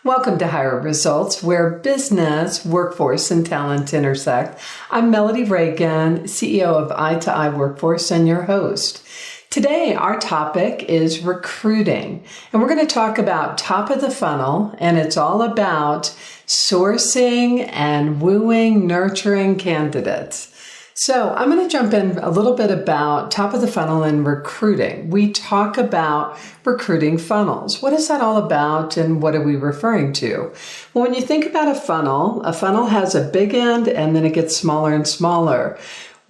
Welcome to Hire Results, where business, workforce, and talent intersect. I'm Melody Reagan, CEO of Eye2Eye Workforce, and your host. Today, our topic is recruiting, and we're going to talk about top of the funnel, and it's all about sourcing and wooing, nurturing candidates. So I'm going to jump in a little bit about top of the funnel and recruiting. We talk about recruiting funnels. What is that all about and what are we referring to? Well, when you think about a funnel has a big end and then it gets smaller and smaller.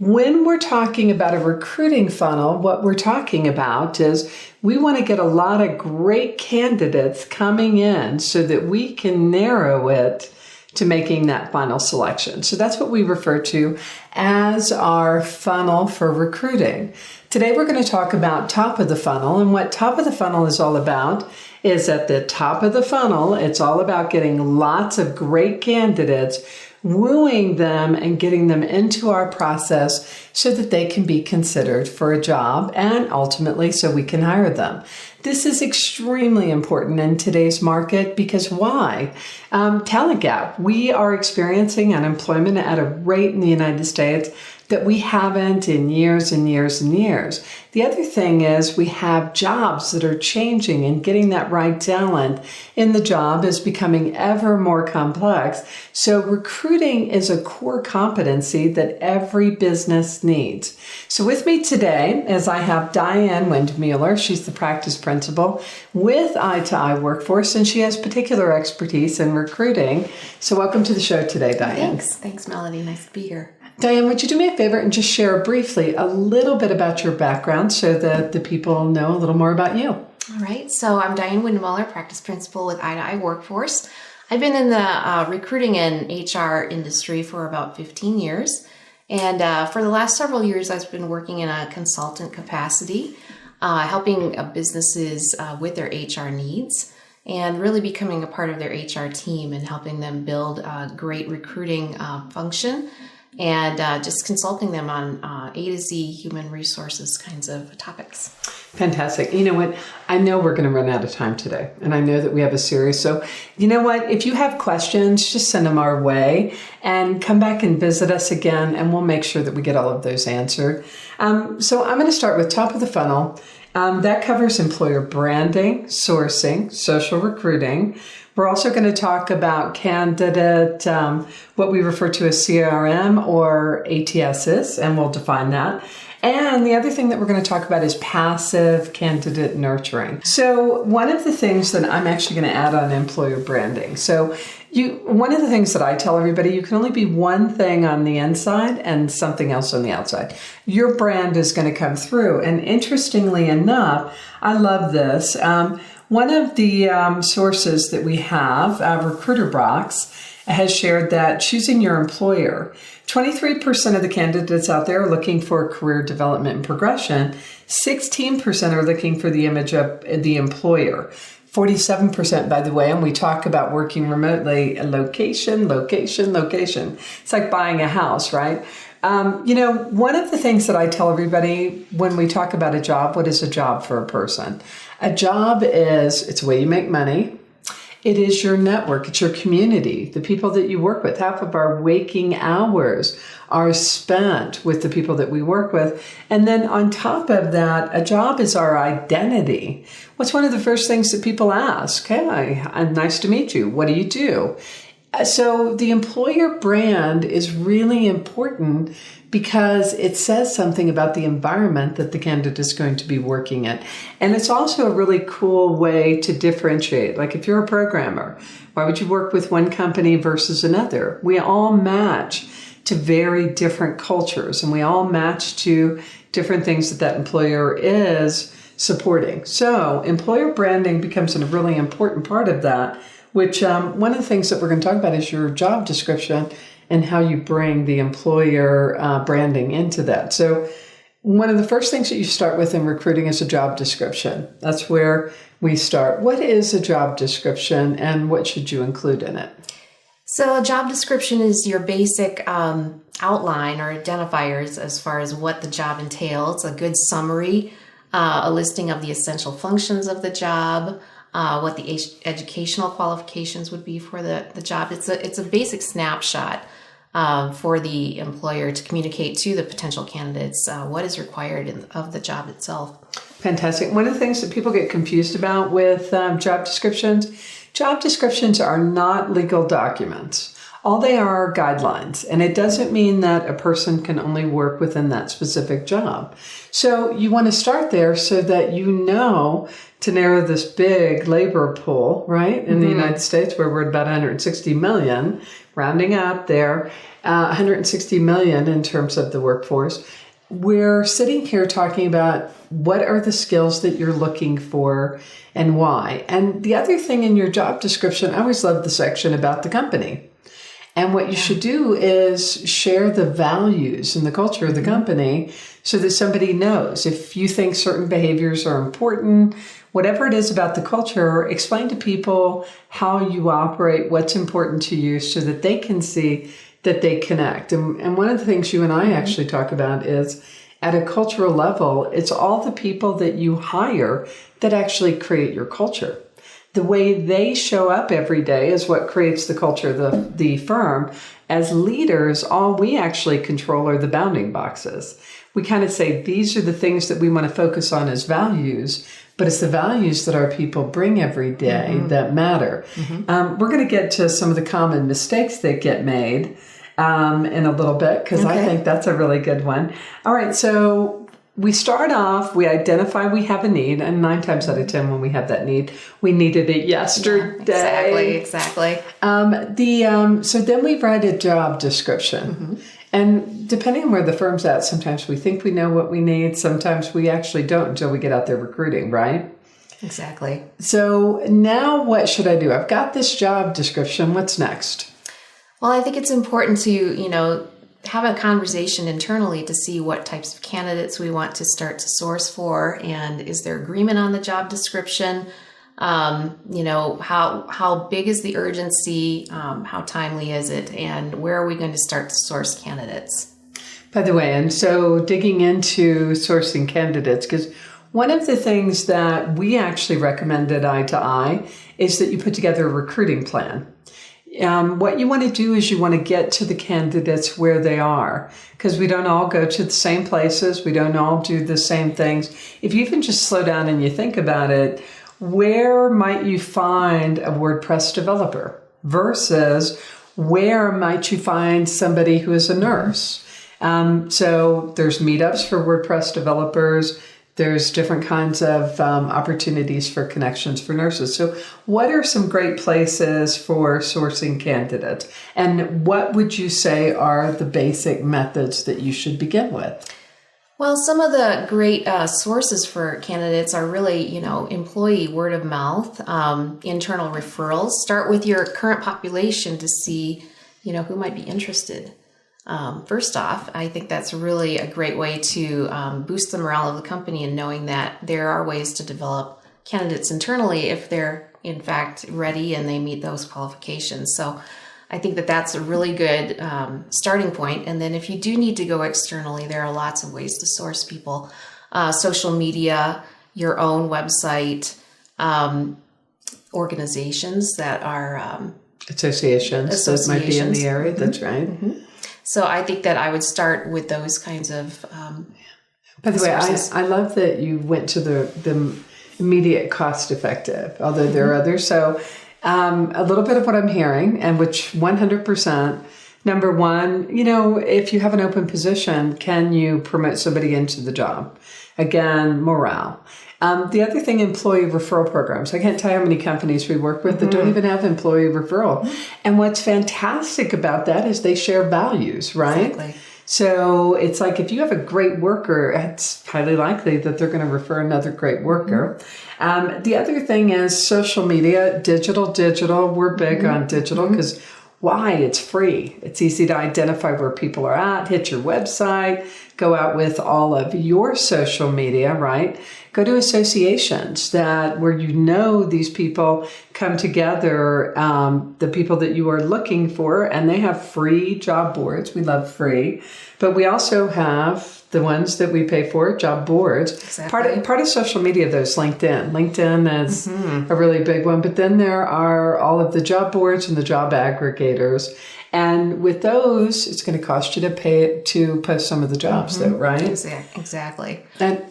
When we're talking about a recruiting funnel, what we're talking about is we want to get a lot of great candidates coming in so that we can narrow it to making that final selection. So that's what we refer to as our funnel for recruiting. Today we're going to talk about top of the funnel, and what top of the funnel is all about is at the top of the funnel, it's all about getting lots of great candidates, wooing them and getting them into our process so that they can be considered for a job and ultimately so we can hire them. This is extremely important in today's market because why? Talent gap. We are experiencing unemployment at a rate in the United States that we haven't in years and years and years. The other thing is we have jobs that are changing, and getting that right talent in the job is becoming ever more complex. So recruiting is a core competency that every business needs. So with me today is I have Diane Windmuller. She's the practice principal with Eye2Eye Workforce, and she has particular expertise in recruiting. So welcome to the show today, Diane. Thanks, Melody. Nice to be here. Diane, would you do me a favor and just share briefly a little bit about your background so that the people know a little more about you? All right. So I'm Diane Windmuller, practice principal with Eye2Eye Workforce. I've been in the recruiting and HR industry for about 15 years. And for the last several years, I've been working in a consultant capacity, helping businesses with their HR needs and really becoming a part of their HR team and helping them build a great recruiting function. And just consulting them on A to Z human resources kinds of topics. Fantastic. You know what? I know we're going to run out of time today, and I know that we have a series. So you know what? If you have questions, just send them our way and come back and visit us again, and we'll make sure that we get all of those answered. So I'm going to start with top of the funnel. That covers employer branding, sourcing, social recruiting. We're also going to talk about candidate, what we refer to as CRM or ATSs, and we'll define that. And the other thing that we're going to talk about is passive candidate nurturing. So one of the things that I'm actually going to add on employer branding. So one of the things that I tell everybody, you can only be one thing on the inside and something else on the outside. Your brand is going to come through. And interestingly enough, I love this. One of the sources that we have, Recruiter Box, has shared that choosing your employer, 23% of the candidates out there are looking for career development and progression. 16% are looking for the image of the employer. 47%, by the way, and we talk about working remotely, location. It's like buying a house, right? One of the things that I tell everybody when we talk about a job, what is a job for a person? A job it's a way you make money. It is your network. It's your community, the people that you work with. Half of our waking hours are spent with the people that we work with. And then on top of that, a job is our identity. What's one of the first things that people ask? Hey, I'm nice to meet you. What do you do? So the employer brand is really important because it says something about the environment that the candidate is going to be working in. And it's also a really cool way to differentiate. Like if you're a programmer, why would you work with one company versus another? We all match to very different cultures, and we all match to different things that employer is supporting. So employer branding becomes a really important part of that, which one of the things that we're going to talk about is your job description and how you bring the employer branding into that. So one of the first things that you start with in recruiting is a job description. That's where we start. What is a job description and what should you include in it? So a job description is your basic outline or identifiers as far as what the job entails, a good summary, a listing of the essential functions of the job, what the educational qualifications would be for the job. It's a basic snapshot for the employer to communicate to the potential candidates what is required of the job itself. Fantastic. One of the things that people get confused about with job descriptions are not legal documents. All they are guidelines, and it doesn't mean that a person can only work within that specific job. So you want to start there so that you know to narrow this big labor pool, right? In the United States, where we're at about 160 million, rounding up there, 160 million in terms of the workforce. We're sitting here talking about what are the skills that you're looking for and why. And the other thing in your job description, I always love the section about the company. And what you should do is share the values and the culture of the company so that somebody knows. If you think certain behaviors are important, whatever it is about the culture, explain to people how you operate, what's important to you so that they can see that they connect. And one of the things you and I actually talk about is at a cultural level, it's all the people that you hire that actually create your culture. The way they show up every day is what creates the culture of the firm. As leaders, all we actually control are the bounding boxes. We kind of say these are the things that we want to focus on as values, but it's the values that our people bring every day that matter. We're going to get to some of the common mistakes that get made in a little bit, because I think that's a really good one. All right, so we start off, we identify we have a need, and 9 times out of 10 when we have that need, we needed it yesterday. Exactly. So then we write a job description. And depending on where the firm's at, sometimes we think we know what we need, sometimes we actually don't until we get out there recruiting, right? Exactly. So now what should I do? I've got this job description. What's next? Well, I think it's important to, have a conversation internally to see what types of candidates we want to start to source for, and is there agreement on the job description? How big is the urgency? How timely is it? And where are we going to start to source candidates? By the way, and so digging into sourcing candidates, because one of the things that we actually recommend at Eye to Eye is that you put together a recruiting plan. What you want to do is you want to get to the candidates where they are, because we don't all go to the same places. We don't all do the same things. If you can just slow down and you think about it, where might you find a WordPress developer versus where might you find somebody who is a nurse? So there's meetups for WordPress developers. There's different kinds of opportunities for connections for nurses. So what are some great places for sourcing candidates? And what would you say are the basic methods that you should begin with? Well, some of the great sources for candidates are really, employee word of mouth, internal referrals. Start with your current population to see, who might be interested. First off, I think that's really a great way to boost the morale of the company, and knowing that there are ways to develop candidates internally if they're in fact ready and they meet those qualifications. So I think that that's a really good starting point. And then if you do need to go externally, there are lots of ways to source people. Social media, your own website, organizations that are... Associations that might be in the area. That's right. So I think that I would start with those kinds of By the way, I love that you went to the immediate cost effective, although there are others. So a little bit of what I'm hearing, and which 100%, number one, if you have an open position, can you promote somebody into the job? Again, morale. The other thing, employee referral programs. I can't tell you how many companies we work with that don't even have employee referral. And what's fantastic about that is they share values, right? Exactly. So it's like if you have a great worker, it's highly likely that they're going to refer another great worker. The other thing is social media, digital. We're big on digital because why? It's free. It's easy to identify where people are at. Hit your website, go out with all of your social media, right? Go to associations where these people come together, the people that you are looking for, and they have free job boards. We love free, but we also have the ones that we pay for, job boards. Exactly. Part of social media, though, is LinkedIn. LinkedIn is a really big one, but then there are all of the job boards and the job aggregators. And with those, it's going to cost you to pay to post some of the jobs, though, right? Exactly. And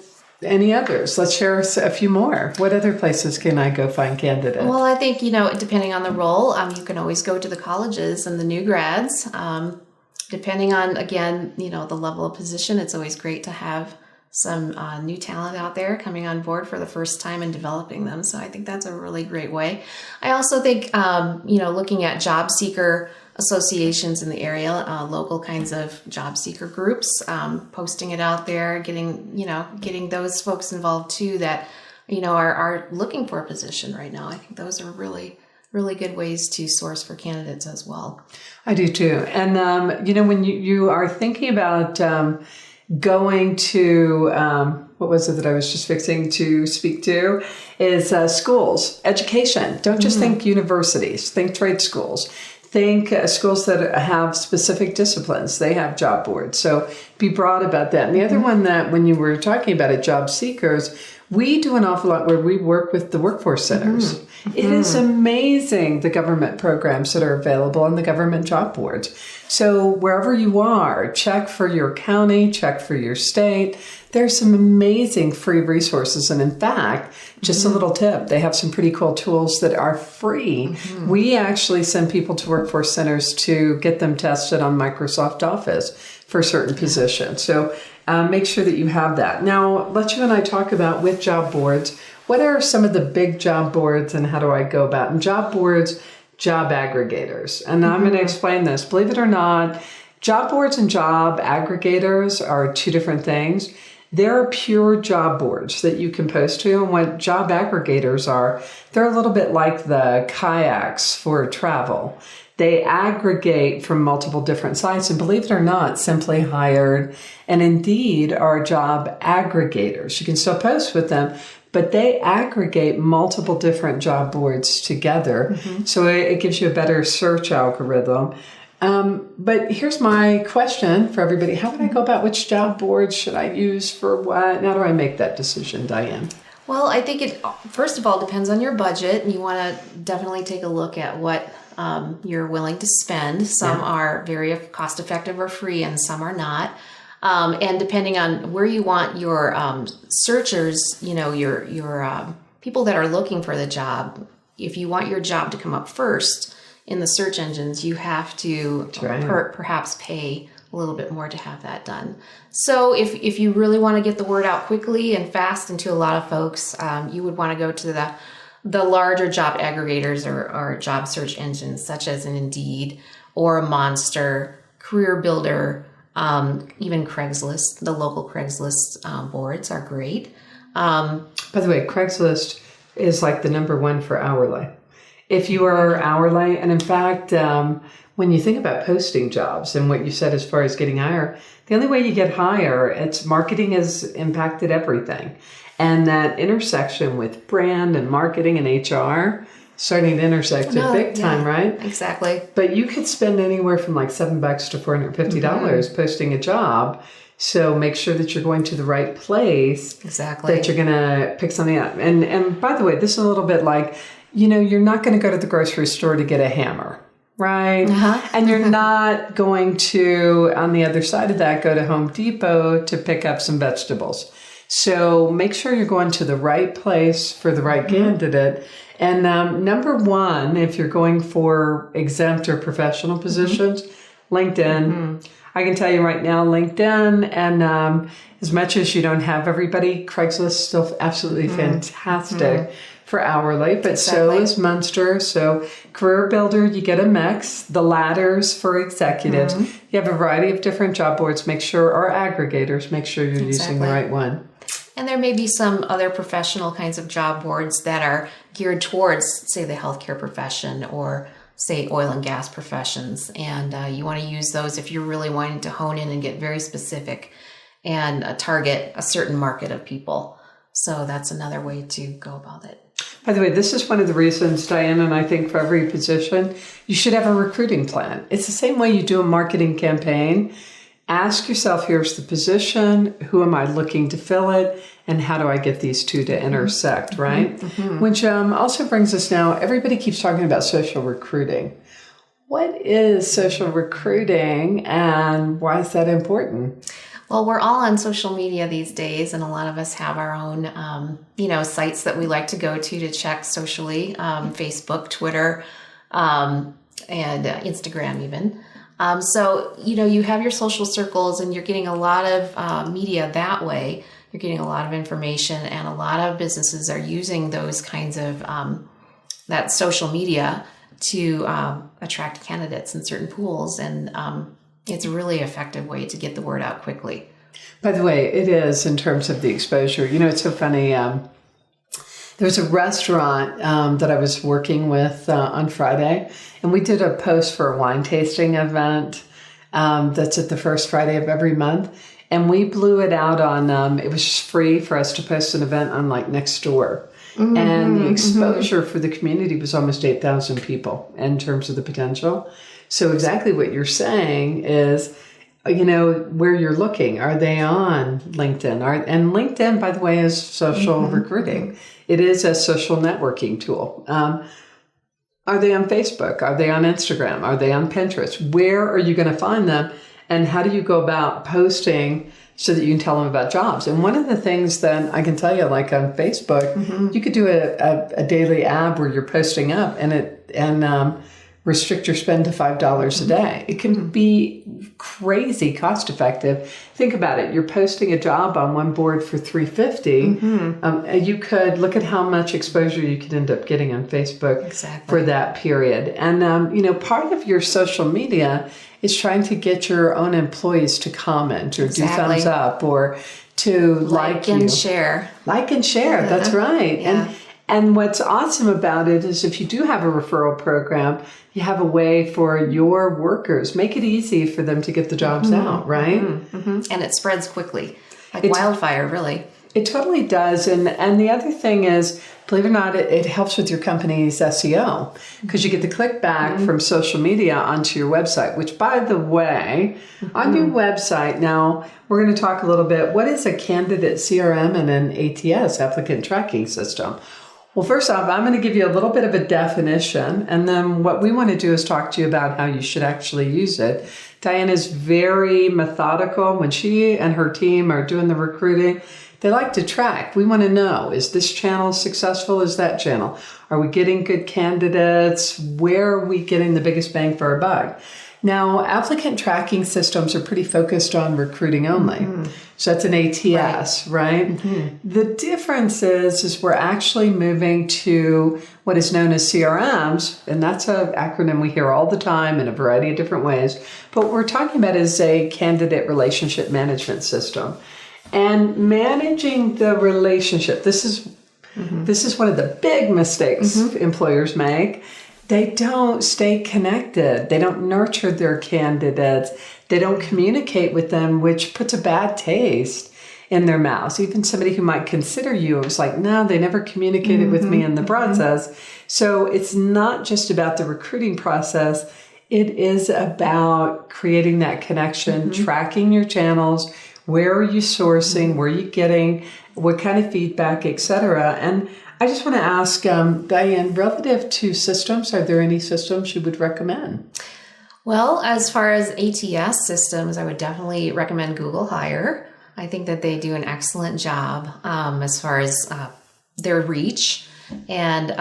any others? Let's share a few more. What other places can I go find candidates? Well, I think, depending on the role, you can always go to the colleges and the new grads. Depending on, again, the level of position, it's always great to have some new talent out there coming on board for the first time and developing them. So I think that's a really great way. I also think, looking at job seeker associations in the area, local kinds of job seeker groups, posting it out there, getting those folks involved too that, are looking for a position right now. I think those are really, really good ways to source for candidates as well. I do too. And, when you are thinking about going to, what was it that I was just fixing to speak to, is schools, education. Don't just think universities, think trade schools. Think schools that have specific disciplines. They have job boards. So be broad about that. And the other one that when you were talking about it, job seekers, we do an awful lot where we work with the workforce centers. It is amazing the government programs that are available on the government job boards. So wherever you are, check for your county, check for your state. There's some amazing free resources. And in fact, just a little tip, they have some pretty cool tools that are free. We actually send people to workforce centers to get them tested on Microsoft Office for certain positions. So make sure that you have that. Now, let you and I talk about with job boards, what are some of the big job boards and how do I go about them? Job boards, job aggregators. And I'm going to explain this. Believe it or not, job boards and job aggregators are two different things. There are pure job boards that you can post to. And what job aggregators are, they're a little bit like the kayaks for travel. They aggregate from multiple different sites, and believe it or not, Simply Hired and Indeed are job aggregators. You can still post with them, but they aggregate multiple different job boards together. So it gives you a better search algorithm. But here's my question for everybody. How would I go about which job boards should I use for what? How do I make that decision, Diane? Well, I think it, first of all, depends on your budget. You want to definitely take a look at what you're willing to spend. Some are very cost effective or free, and some are not. And depending on where you want your searchers, your people that are looking for the job, if you want your job to come up first in the search engines, you have to perhaps pay a little bit more to have that done. So if you really want to get the word out quickly and fast and to a lot of folks, you would want to go to the larger job aggregators or job search engines such as an Indeed or a Monster, Career Builder, even Craigslist. The local Craigslist boards are great. By the way, Craigslist is like the number one for hourly. If you are hourly, and in fact, when you think about posting jobs and what you said as far as getting higher, the only way you get higher, it's marketing has impacted everything. And that intersection with brand and marketing and HR starting to intersect at big time, right? Exactly. But you could spend anywhere from like $7 to $450 posting a job. So make sure that you're going to the right place. Exactly. That you're going to pick something up. And by the way, this is a little bit like, you're not going to go to the grocery store to get a hammer, right? And you're not going to, on the other side of that, go to Home Depot to pick up some vegetables. So make sure you're going to the right place for the right candidate. And number one, if you're going for exempt or professional positions, LinkedIn. I can tell you right now, LinkedIn, and as much as you don't have everybody, Craigslist is still absolutely fantastic for hourly, but so is Monster. So Career Builder, you get a mix. The Ladders for executives. You have a variety of different job boards. Make sure, or aggregators, make sure you're using the right one. And there may be some other professional kinds of job boards that are geared towards, say, the healthcare profession or, say, oil and gas professions. And you want to use those if you're really wanting to hone in and get very specific and target a certain market of people. So that's another way to go about it. By the way, this is one of the reasons, Diane, and I think for every position, you should have a recruiting plan. It's the same way you do a marketing campaign. Ask yourself, here's the position, who am I looking to fill it, and how do I get these two to intersect, right? Which also brings us now, everybody keeps talking about social recruiting. What is social recruiting and why is that important? Well, we're all on social media these days, and a lot of us have our own, sites that we like to go to check socially, Facebook, Twitter, and Instagram even. So, you have your social circles and you're getting a lot of media that way. You're getting a lot of information, and a lot of businesses are using those kinds of, that social media to attract candidates in certain pools. And it's a really effective way to get the word out quickly. By the way, it is in terms of the exposure. It's so funny. There's a restaurant that I was working with on Friday, and we did a post for a wine tasting event that's at the first Friday of every month. And we blew it out on, it was just free for us to post an event on like Nextdoor. And the exposure for the community was almost 8,000 people in terms of the potential. So exactly what you're saying is, where you're looking. Are they on LinkedIn? And LinkedIn, by the way, is social recruiting. It is a social networking tool. Are they on Facebook? Are they on Instagram? Are they on Pinterest? Where are you going to find them? And how do you go about posting so that you can tell them about jobs? And one of the things that I can tell you, like on Facebook, you could do a daily ad where you're posting up and restrict your spend to $5 a day. It can be crazy cost effective. Think about it. You're posting a job on one board for $350. You could look at how much exposure you could end up getting on Facebook for that period. And, part of your social media is trying to get your own employees to comment or do thumbs up or to like and you. share. Like and share. That's right. Yeah. And what's awesome about it is if you do have a referral program, you have a way for your workers, make it easy for them to get the jobs out, right? And it spreads quickly, like wildfire, really. It totally does. And the other thing is, believe it or not, it helps with your company's SEO because you get the click back from social media onto your website, which, by the way, on your website, now we're going to talk a little bit, what is a candidate CRM and an ATS, applicant tracking system? Well, first off, I'm going to give you a little bit of a definition, and then what we want to do is talk to you about how you should actually use it. Diane is very methodical. When she and her team are doing the recruiting, they like to track. We want to know, is this channel successful? Is that channel? Are we getting good candidates? Where are we getting the biggest bang for our buck? Now, applicant tracking systems are pretty focused on recruiting only. So that's an ATS, right? The difference is we're actually moving to what is known as CRMs, and that's an acronym we hear all the time in a variety of different ways. But what we're talking about is a candidate relationship management system. And managing the relationship, this is one of the big mistakes employers make. They don't stay connected. They don't nurture their candidates. They don't communicate with them, which puts a bad taste in their mouths. Even somebody who might consider you, it was like, no, they never communicated with me in the process. So it's not just about the recruiting process. It is about creating that connection, tracking your channels. Where are you sourcing? Where are you getting? What kind of feedback, et cetera? And I just want to ask, Diane, relative to systems, are there any systems you would recommend? Well, as far as ATS systems, I would definitely recommend Google Hire. I think that they do an excellent job as far as their reach, and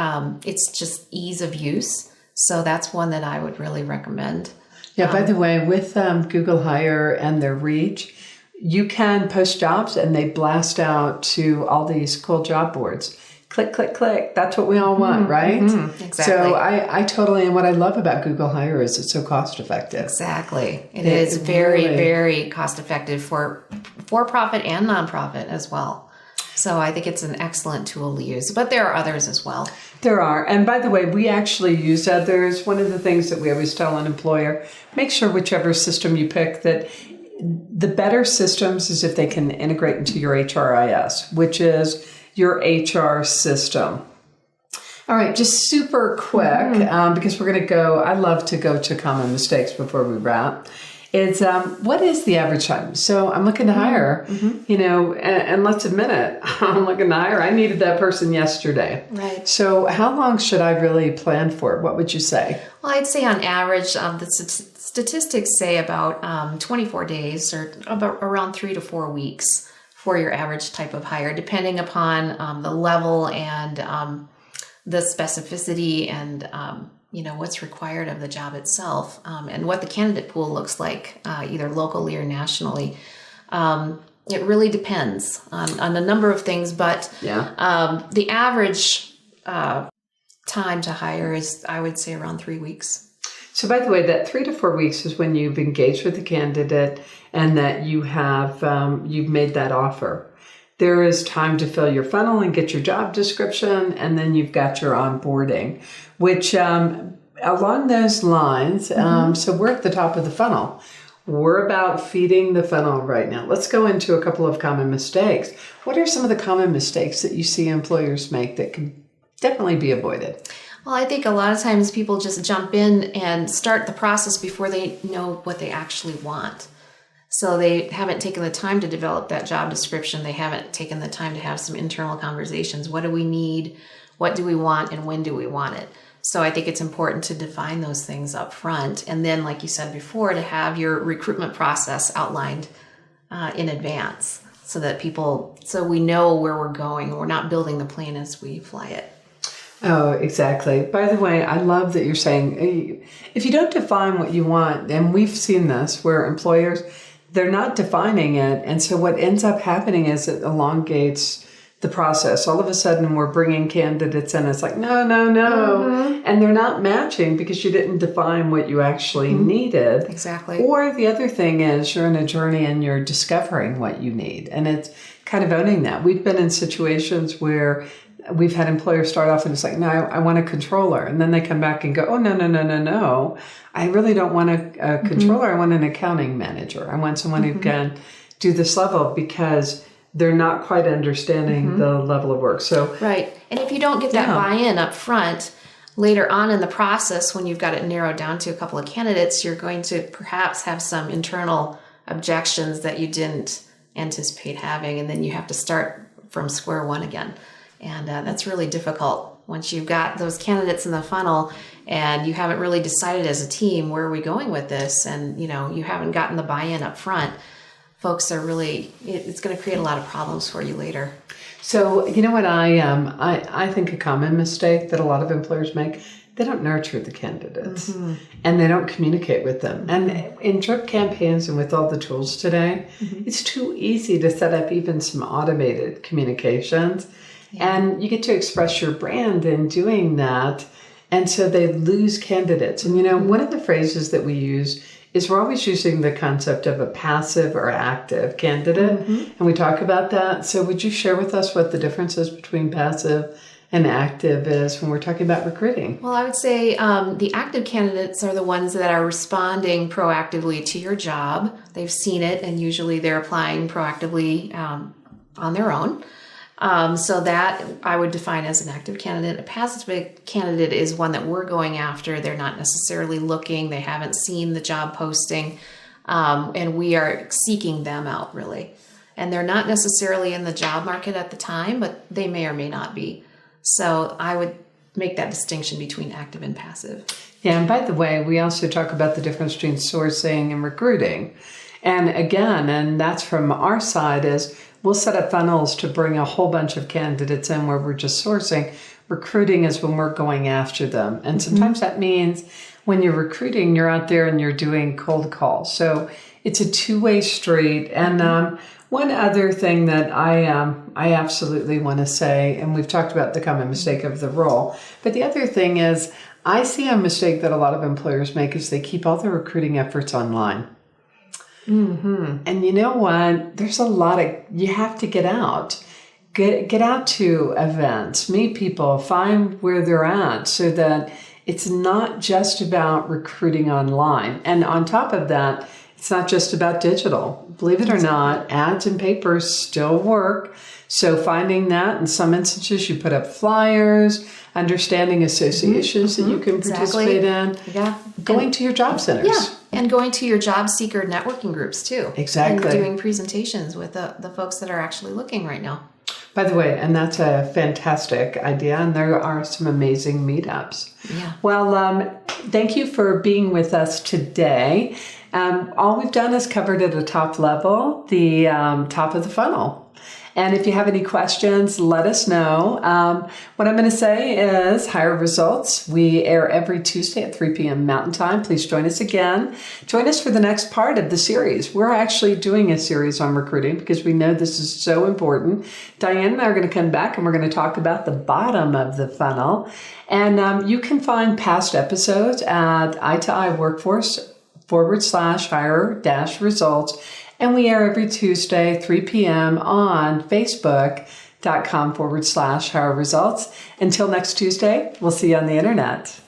it's just ease of use. So that's one that I would really recommend. Yeah, by the way, with Google Hire and their reach, you can post jobs and they blast out to all these cool job boards. Click, click, click. That's what we all want, right? Exactly. So I totally, and what I love about Google Hire is it's so cost effective. Exactly. It is very, very cost effective for profit and nonprofit as well. So I think it's an excellent tool to use, but there are others as well. There are. And by the way, we actually use others. One of the things that we always tell an employer, make sure whichever system you pick that the better systems is if they can integrate into your HRIS, which is your HR system. All right, just super quick, because we're going to go, I love to go to common mistakes before we wrap. Is what is the average time? So I'm looking to hire, and let's admit it, I'm looking to hire. I needed that person yesterday. Right. So how long should I really plan for? What would you say? Well, I'd say on average, the statistics say about 24 days or about around 3 to 4 weeks for your average type of hire, depending upon the level and the specificity and what's required of the job itself, and what the candidate pool looks like, either locally or nationally. It really depends on a number of things, but the average time to hire is, I would say, around 3 weeks. So by the way, that 3 to 4 weeks is when you've engaged with the candidate and that you have, you've made that offer. There is time to fill your funnel and get your job description, and then you've got your onboarding, which along those lines, so we're at the top of the funnel. We're about feeding the funnel right now. Let's go into a couple of common mistakes. What are some of the common mistakes that you see employers make that can definitely be avoided? Well, I think a lot of times people just jump in and start the process before they know what they actually want. So they haven't taken the time to develop that job description. They haven't taken the time to have some internal conversations. What do we need? What do we want? And when do we want it? So I think it's important to define those things up front. And then, like you said before, to have your recruitment process outlined in advance so that so we know where we're going and we're not building the plane as we fly it. Oh, exactly. By the way, I love that you're saying, if you don't define what you want, and we've seen this where employers, they're not defining it. And so what ends up happening is it elongates the process. All of a sudden we're bringing candidates in. It's like, no. And they're not matching because you didn't define what you actually needed. Exactly. Or the other thing is you're in a journey and you're discovering what you need. And it's kind of owning that. We've been in situations where we've had employers start off and it's like, no, I want a controller. And then they come back and go, oh, no. I really don't want a controller. I want an accounting manager. I want someone who can do this level because they're not quite understanding the level of work. So right. And if you don't get that buy-in up front, later on in the process, when you've got it narrowed down to a couple of candidates, you're going to perhaps have some internal objections that you didn't anticipate having. And then you have to start from square one again. And that's really difficult once you've got those candidates in the funnel and you haven't really decided as a team, where are we going with this? And, you haven't gotten the buy-in up front. Folks are really, it's going to create a lot of problems for you later. So, you know what I think a common mistake that a lot of employers make, they don't nurture the candidates and they don't communicate with them. And in drip campaigns and with all the tools today, it's too easy to set up even some automated communications. And you get to express your brand in doing that. And so they lose candidates. And, one of the phrases that we use is we're always using the concept of a passive or active candidate. And we talk about that. So would you share with us what the differences between passive and active is when we're talking about recruiting? Well, I would say the active candidates are the ones that are responding proactively to your job. They've seen it, and usually they're applying proactively on their own. So that I would define as an active candidate. A passive candidate is one that we're going after. They're not necessarily looking. They haven't seen the job posting. And we are seeking them out, really. And they're not necessarily in the job market at the time, but they may or may not be. So I would make that distinction between active and passive. Yeah, and by the way, we also talk about the difference between sourcing and recruiting. And again, and that's from our side, is we'll set up funnels to bring a whole bunch of candidates in where we're just sourcing. Recruiting is when we're going after them. And sometimes that means when you're recruiting, you're out there and you're doing cold calls. So it's a two-way street. And one other thing that I absolutely want to say, and we've talked about the common mistake of the role, but the other thing is I see a mistake that a lot of employers make is they keep all their recruiting efforts online. And you know what? There's a lot of, you have to get out. Get out to events, meet people, find where they're at so that it's not just about recruiting online. And on top of that, it's It's not just about digital. Believe it or not, ads and papers still work. So finding that, in some instances, you put up flyers, understanding associations that you can participate in. Yeah. Going to your job centers. Yeah. And going to your job seeker networking groups too. Exactly. And doing presentations with the folks that are actually looking right now. By the way, and that's a fantastic idea, and there are some amazing meetups. Yeah. Well, thank you for being with us today. All we've done is covered at a top level, the top of the funnel. And if you have any questions, let us know. What I'm going to say is Hire Results. We air every Tuesday at 3 p.m. Mountain Time. Please join us again. Join us for the next part of the series. We're actually doing a series on recruiting because we know this is so important. Diane and I are going to come back and we're going to talk about the bottom of the funnel. And you can find past episodes at i2i Workforce/hire-results. And we air every Tuesday, 3 p.m. on Facebook.com/hire results. Until next Tuesday, we'll see you on the internet.